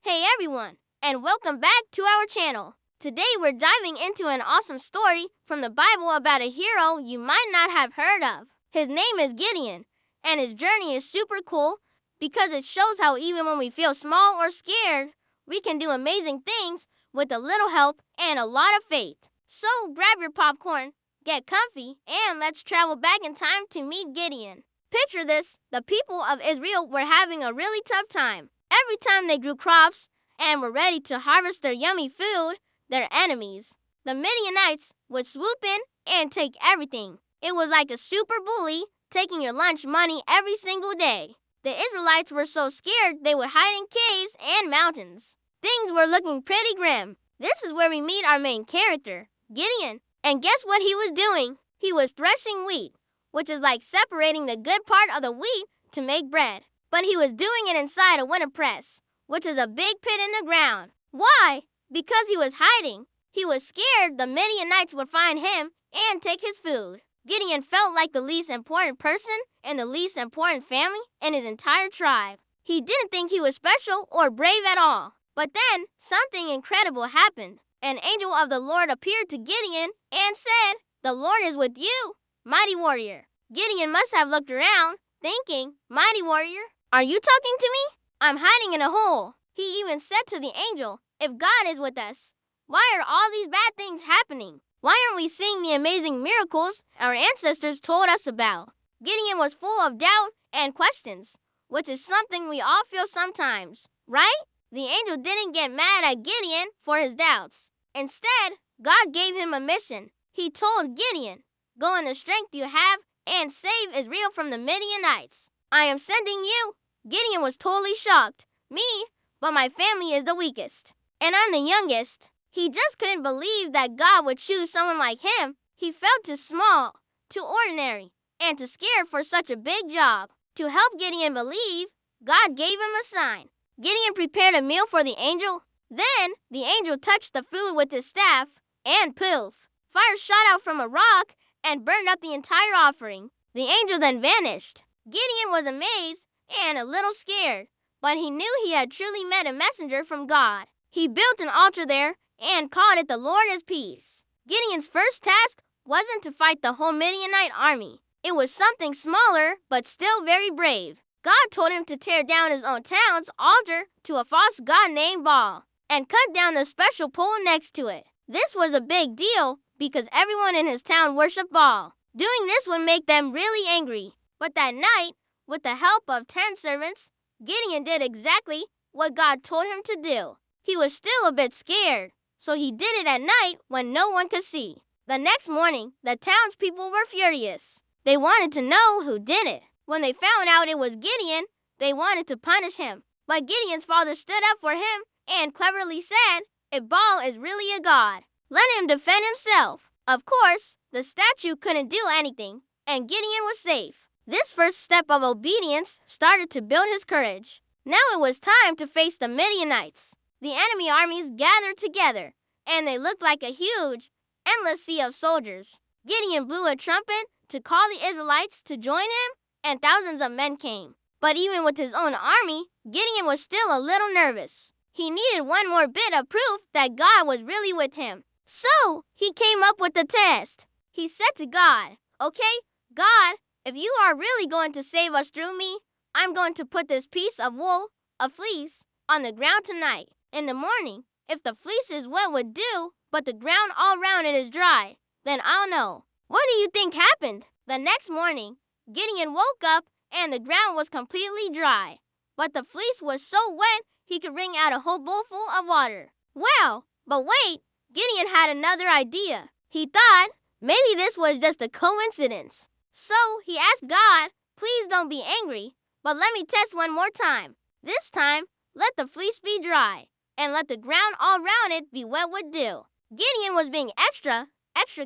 Hey everyone, and welcome back to our channel. Today we're diving into an awesome story from the Bible about a hero you might not have heard of. His name is Gideon, and his journey is super cool because it shows how even when we feel small or scared, we can do amazing things with a little help and a lot of faith. So grab your popcorn, get comfy, and let's travel back in time to meet Gideon. Picture this, the people of Israel were having a really tough time. Every time they grew crops and were ready to harvest their yummy food, their enemies, the Midianites, would swoop in and take everything. It was like a super bully taking your lunch money every single day. The Israelites were so scared they would hide in caves and mountains. Things were looking pretty grim. This is where we meet our main character, Gideon. And guess what he was doing? He was threshing wheat, which is like separating the good part of the wheat to make bread. But he was doing it inside a winter press, which is a big pit in the ground. Why? Because he was hiding. He was scared the Midianites would find him and take his food. Gideon felt like the least important person in the least important family in his entire tribe. He didn't think he was special or brave at all. But then, something incredible happened. An angel of the Lord appeared to Gideon and said, "The Lord is with you, mighty warrior." Gideon must have looked around, thinking, "Mighty warrior? Are you talking to me? I'm hiding in a hole." He even said to the angel, "If God is with us, why are all these bad things happening? Why aren't we seeing the amazing miracles our ancestors told us about?" Gideon was full of doubt and questions, which is something we all feel sometimes, right? The angel didn't get mad at Gideon for his doubts. Instead, God gave him a mission. He told Gideon, "Go in the strength you have and save Israel from the Midianites. I am sending you." Gideon was totally shocked. "Me? But my family is the weakest. And I'm the youngest." He just couldn't believe that God would choose someone like him. He felt too small, too ordinary, and too scared for such a big job. To help Gideon believe, God gave him a sign. Gideon prepared a meal for the angel. Then, the angel touched the food with his staff, and poof! Fire shot out from a rock and burned up the entire offering. The angel then vanished. Gideon was amazed and a little scared, but he knew he had truly met a messenger from God. He built an altar there and called it "The Lord is Peace." Gideon's first task wasn't to fight the whole Midianite army. It was something smaller, but still very brave. God told him to tear down his own town's altar to a false god named Baal and cut down the special pole next to it. This was a big deal because everyone in his town worshipped Baal. Doing this would make them really angry. But that night, with the help of 10 servants, Gideon did exactly what God told him to do. He was still a bit scared, so he did it at night when no one could see. The next morning, the townspeople were furious. They wanted to know who did it. When they found out it was Gideon, they wanted to punish him. But Gideon's father stood up for him and cleverly said, "If Baal is really a god, let him defend himself." Of course, the statue couldn't do anything, and Gideon was safe. This first step of obedience started to build his courage. Now it was time to face the Midianites. The enemy armies gathered together, and they looked like a huge, endless sea of soldiers. Gideon blew a trumpet to call the Israelites to join him, and thousands of men came. But even with his own army, Gideon was still a little nervous. He needed one more bit of proof that God was really with him. So, he came up with a test. He said to God, "Okay, God, if you are really going to save us through me, I'm going to put this piece of wool, a fleece, on the ground tonight. In the morning, if the fleece is wet with dew, but the ground all around it is dry, then I'll know." What do you think happened? The next morning, Gideon woke up and the ground was completely dry. But the fleece was so wet he could wring out a whole bowl full of water. Wow! But wait, Gideon had another idea. He thought maybe this was just a coincidence. So he asked God, "Please don't be angry, but let me test one more time. This time, let the fleece be dry, and let the ground all around it be wet with dew." Gideon was being extra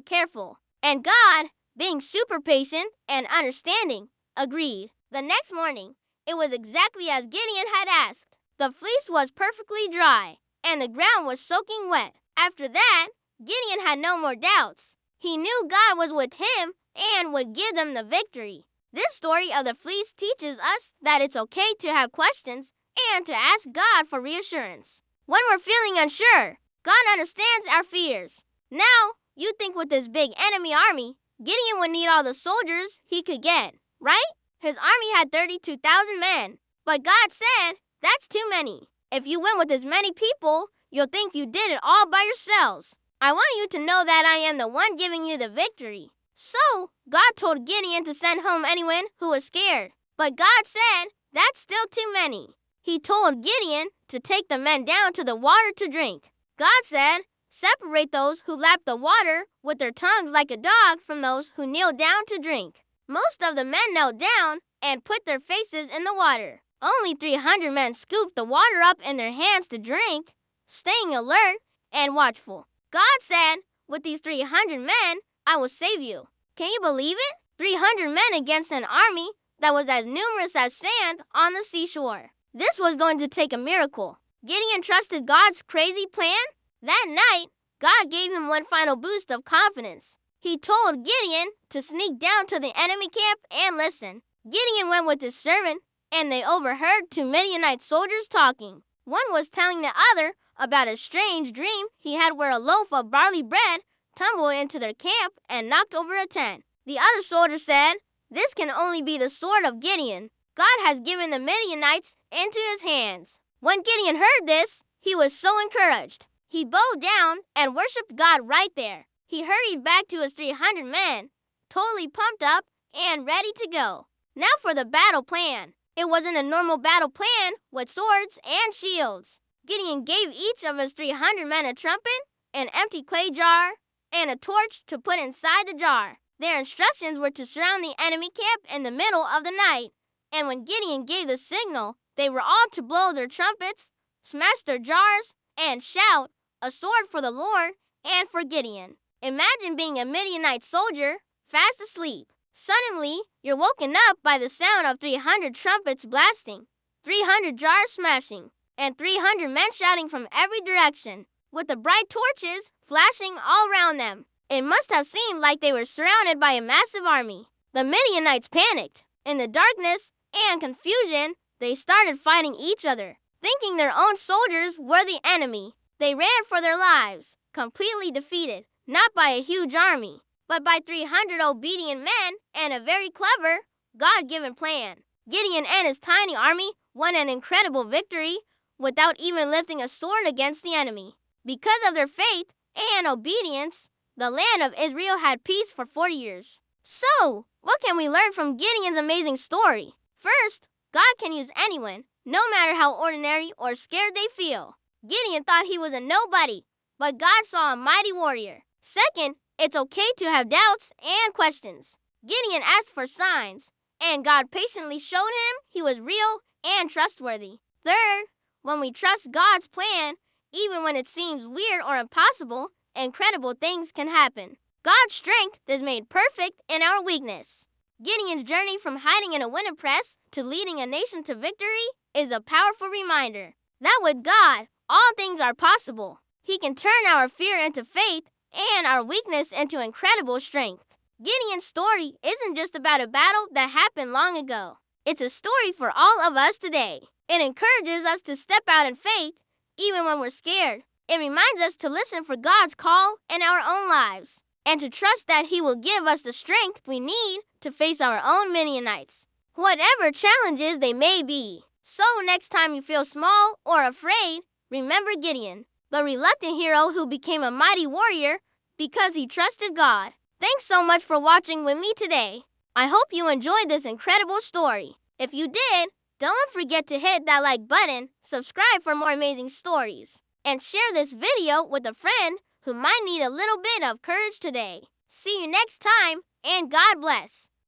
careful. And God, being super patient and understanding, agreed. The next morning, it was exactly as Gideon had asked. The fleece was perfectly dry, and the ground was soaking wet. After that, Gideon had no more doubts. He knew God was with him and would give them the victory. This story of the fleece teaches us that it's okay to have questions and to ask God for reassurance. When we're feeling unsure, God understands our fears. Now, you think with this big enemy army, Gideon would need all the soldiers he could get, right? His army had 32,000 men, but God said, that's too many. If you win with as many people, you'll think you did it all by yourselves. I want you to know that I am the one giving you the victory. So, God told Gideon to send home anyone who was scared. But God said, that's still too many. He told Gideon to take the men down to the water to drink. God said, separate those who lap the water with their tongues like a dog from those who kneel down to drink. Most of the men knelt down and put their faces in the water. Only 300 men scooped the water up in their hands to drink, staying alert and watchful. God said, with these 300 men, I will save you. Can you believe it? 300 men against an army that was as numerous as sand on the seashore. This was going to take a miracle. Gideon trusted God's crazy plan. That night, God gave him one final boost of confidence. He told Gideon to sneak down to the enemy camp and listen. Gideon went with his servant, and they overheard two Midianite soldiers talking. One was telling the other about a strange dream he had where a loaf of barley bread tumbled into their camp and knocked over a tent. The other soldier said, this can only be the sword of Gideon. God has given the Midianites into his hands. When Gideon heard this, he was so encouraged. He bowed down and worshipped God right there. He hurried back to his 300 men, totally pumped up and ready to go. Now for the battle plan. It wasn't a normal battle plan with swords and shields. Gideon gave each of his 300 men a trumpet, an empty clay jar, and a torch to put inside the jar. Their instructions were to surround the enemy camp in the middle of the night. And when Gideon gave the signal, they were all to blow their trumpets, smash their jars, and shout, a sword for the Lord and for Gideon. Imagine being a Midianite soldier, fast asleep. Suddenly, you're woken up by the sound of 300 trumpets blasting, 300 jars smashing, and 300 men shouting from every direction, with the bright torches flashing all around them. It must have seemed like they were surrounded by a massive army. The Midianites panicked. In the darkness and confusion, they started fighting each other. Thinking their own soldiers were the enemy, they ran for their lives, completely defeated, not by a huge army, but by 300 obedient men and a very clever, God-given plan. Gideon and his tiny army won an incredible victory without even lifting a sword against the enemy. Because of their faith and obedience, the land of Israel had peace for 40 years. So, what can we learn from Gideon's amazing story? First, God can use anyone, no matter how ordinary or scared they feel. Gideon thought he was a nobody, but God saw a mighty warrior. Second, it's okay to have doubts and questions. Gideon asked for signs, and God patiently showed him he was real and trustworthy. Third, when we trust God's plan, even when it seems weird or impossible, incredible things can happen. God's strength is made perfect in our weakness. Gideon's journey from hiding in a window press to leading a nation to victory is a powerful reminder that with God, all things are possible. He can turn our fear into faith and our weakness into incredible strength. Gideon's story isn't just about a battle that happened long ago. It's a story for all of us today. It encourages us to step out in faith even when we're scared. It reminds us to listen for God's call in our own lives and to trust that He will give us the strength we need to face our own Midianites, whatever challenges they may be. So next time you feel small or afraid, remember Gideon, the reluctant hero who became a mighty warrior because he trusted God. Thanks so much for watching with me today. I hope you enjoyed this incredible story. If you did, don't forget to hit that like button, subscribe for more amazing stories, and share this video with a friend who might need a little bit of courage today. See you next time, and God bless.